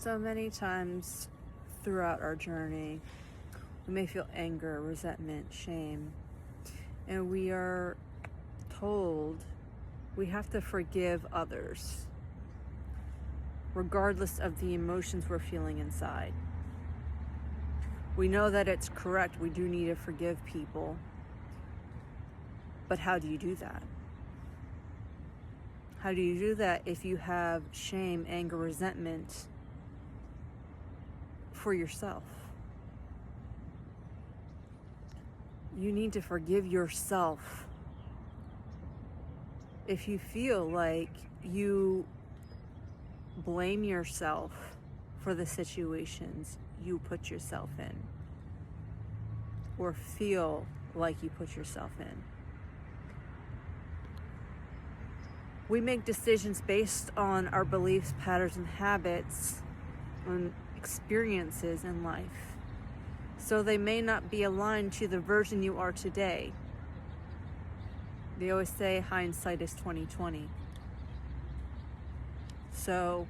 So many times throughout our journey, we may feel anger, resentment, shame, and we are told we have to forgive others, regardless of the emotions we're feeling inside. We know that it's correct. We do need to forgive people. But how do you do that? How do you do that if you have shame, anger, resentment for yourself? You need to forgive yourself. If you feel like you blame yourself for the situations you put yourself in, or feel like you put yourself in. We make decisions based on our beliefs, patterns, and habits, and experiences in life. So they may not be aligned to the version you are today. They always say hindsight is 20/20. So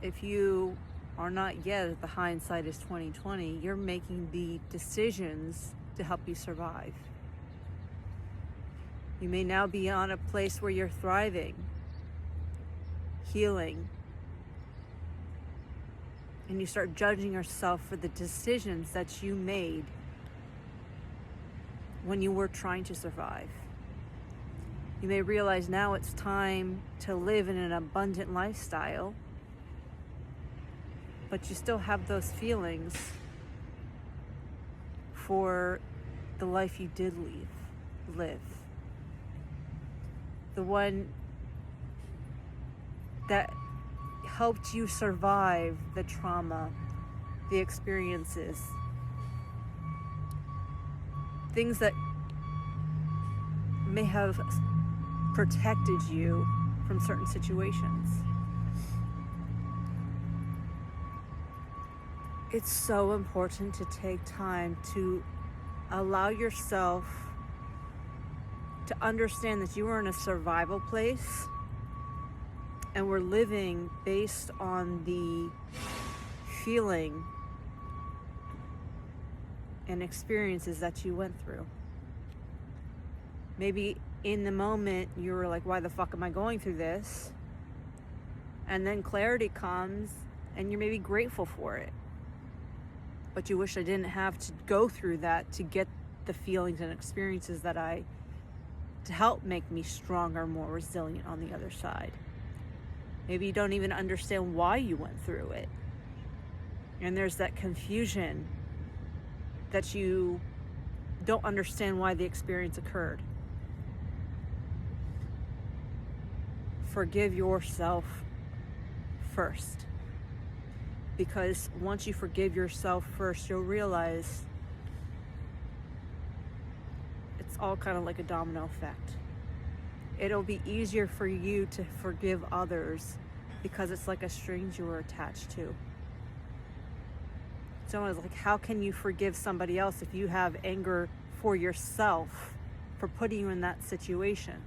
if you are not yet at the hindsight is 20/20, you're making the decisions to help you survive. You may now be on a place where you're thriving, healing, and you start judging yourself for the decisions that you made when you were trying to survive. You may realize now it's time to live in an abundant lifestyle, but you still have those feelings for the life you did live. The one that helped you survive the trauma, the experiences, things that may have protected you from certain situations. It's so important to take time to allow yourself to understand that you are in a survival place and we're living based on the feeling and experiences that you went through. Maybe in the moment you were like, why the fuck am I going through this? And then clarity comes and you're maybe grateful for it. But you wish I didn't have to go through that to get the feelings and experiences to help make me stronger, more resilient on the other side. Maybe you don't even understand why you went through it. And there's that confusion that you don't understand why the experience occurred. Forgive yourself first. Because once you forgive yourself first, you'll realize it's all kind of like a domino effect. It'll be easier for you to forgive others because it's like a string you were attached to. Someone's like, how can you forgive somebody else if you have anger for yourself for putting you in that situation?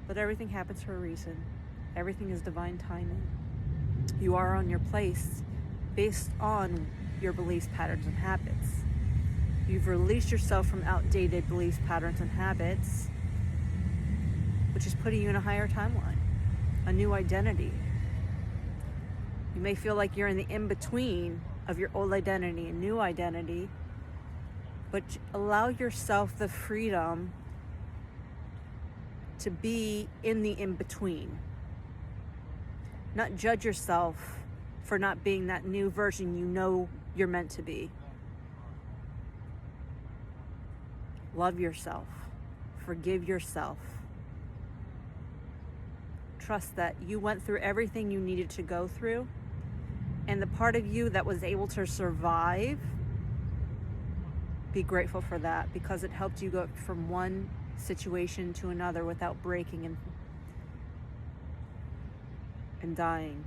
But everything happens for a reason. Everything is divine timing. You are on your place based on your beliefs, patterns, and habits. You've released yourself from outdated beliefs, patterns, and habits, which is putting you in a higher timeline, a new identity. You may feel like you're in the in-between of your old identity and new identity, but allow yourself the freedom to be in the in-between. Not judge yourself for not being that new version you know you're meant to be. Love yourself. Forgive yourself. Trust that you went through everything you needed to go through, and the part of you that was able to survive, be grateful for that because it helped you go from one situation to another without breaking and dying.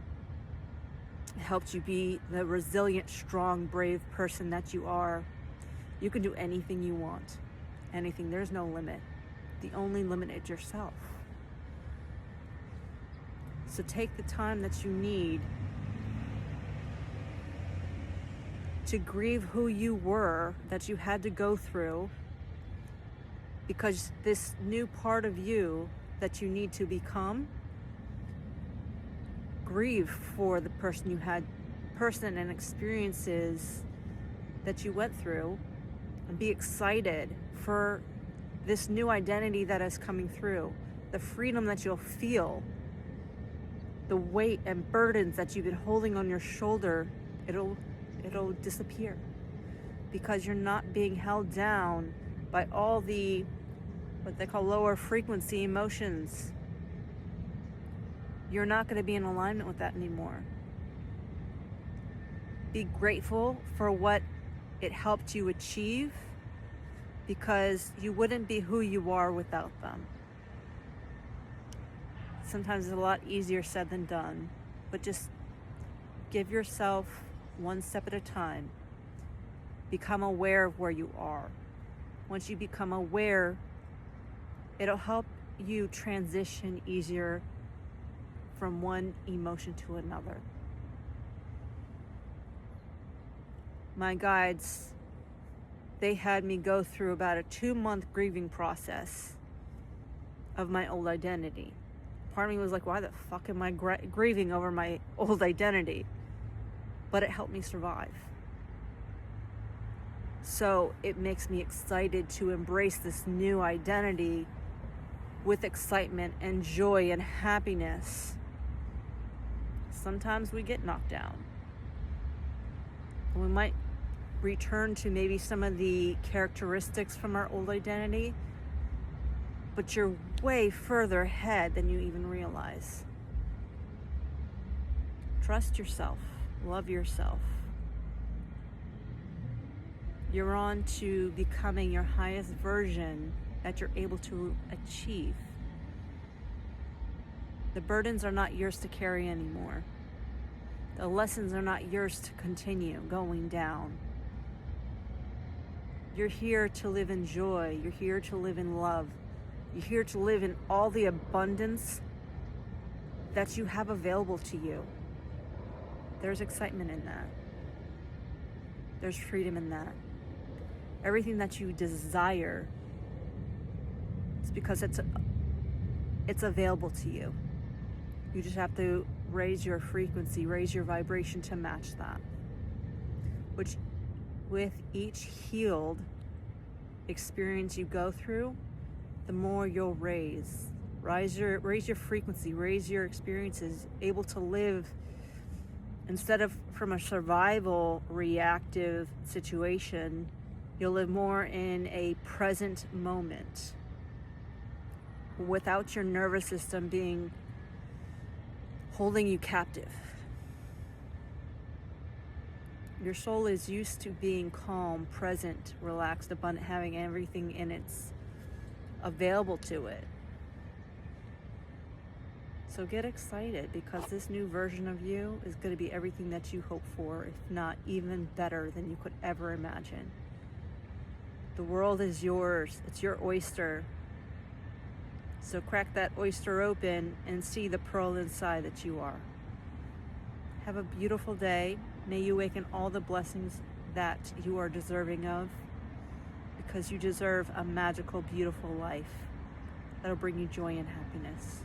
It helped you be the resilient, strong, brave person that you are. You can do anything you want. Anything. There's no limit. The only limit is yourself. So take the time that you need to grieve who you were that you had to go through, because this new part of you that you need to become, grieve for the person and experiences that you went through, and be excited for this new identity that is coming through, the freedom that you'll feel, the weight and burdens that you've been holding on your shoulder, it'll disappear, because you're not being held down by all the what they call lower frequency emotions. You're not going to be in alignment with that anymore. Be grateful for what it helped you achieve, because you wouldn't be who you are without them. Sometimes it's a lot easier said than done, but just give yourself one step at a time. Become aware of where you are. Once you become aware, it'll help you transition easier from one emotion to another. My guides, they had me go through about a 2-month grieving process of my old identity. Part of me was like, why the fuck am I grieving over my old identity? But it helped me survive. So it makes me excited to embrace this new identity with excitement and joy and happiness. Sometimes we get knocked down. We might return to maybe some of the characteristics from our old identity, but you're way further ahead than you even realize. Trust yourself. Love yourself. You're on to becoming your highest version that you're able to achieve. The burdens are not yours to carry anymore. The lessons are not yours to continue going down. You're here to live in joy. You're here to live in love. You're here to live in all the abundance that you have available to you. There's excitement in that. There's freedom in that. Everything that you desire, it's because it's available to you. You just have to raise your frequency, raise your vibration to match that. Which, with each healed experience you go through, the more you'll raise your frequency, raise your experiences, able to live instead of from a survival reactive situation. You'll live more in a present moment without your nervous system holding you captive. Your soul is used to being calm, present, relaxed, abundant, having everything in its available to it. So get excited, because this new version of you is going to be everything that you hope for, if not even better than you could ever imagine. The world is yours. It's your oyster. So crack that oyster open and see the pearl inside that you are. Have a beautiful day. May you awaken all the blessings that you are deserving of, because you deserve a magical, beautiful life that'll bring you joy and happiness.